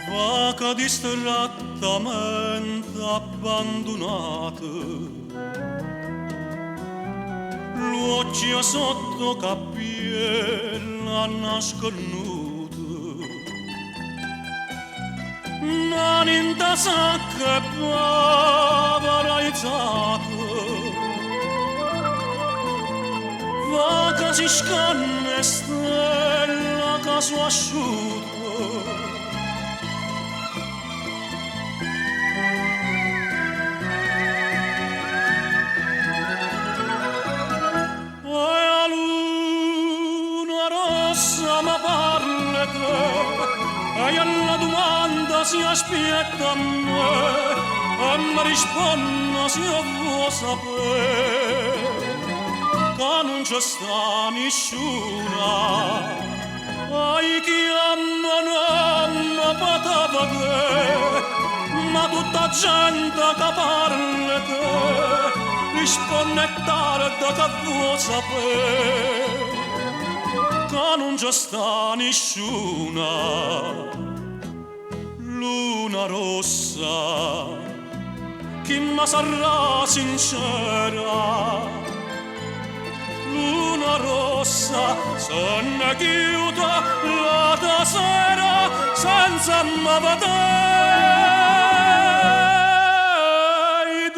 vaca distrattamente abbandonata, l'occhio sotto cappiella nasconuta, mani in da sacca e povera izzata, vaca si scanne stella caso asciutto. E alla domanda si aspetta a me e mi risponde se io vuoi sapere che non c'è sta nessuna ai chiama non mi poteva vedere ma tutta gente che parla te risponde tardi che vuoi sapere che non c'è sta nessuna luna rossa che mi sarà sincera luna rossa se ne chiude la sera senza me vedere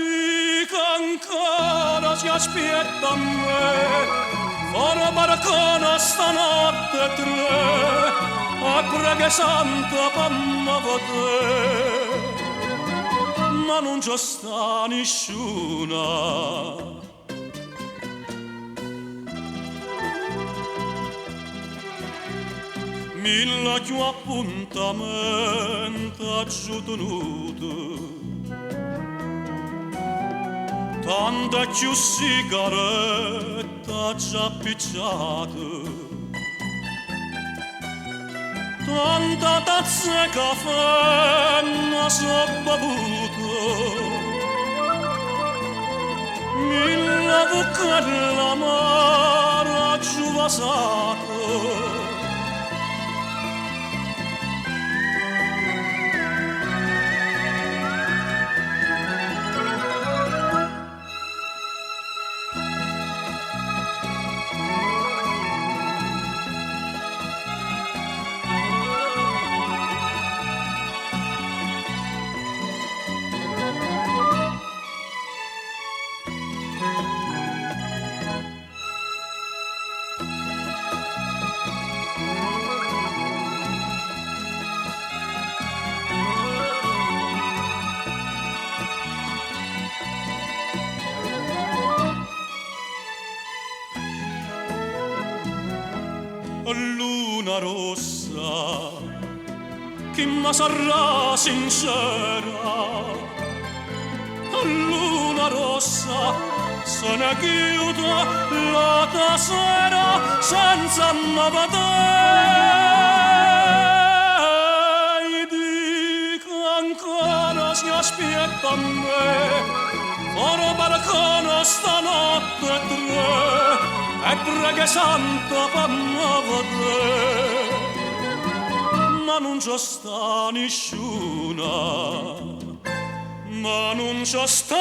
dica ancora si aspetta a me ora barcona stanotte tre a preghe santa per me vedere ma non c'è sta nessuna mille più appuntamenti giù tenuti tante più sigarette già picciate tanta tazza e caffè non so bevuto mille bocche dell'amaro giù vasato luna rossa che mi sarà sincera luna rossa se ne chiude la sera senza me vedere dica ancora si aspetta a me ora barcona stanotte tre e preghe santa per me vedere ma non c'è sta nessuna ma non c'è sta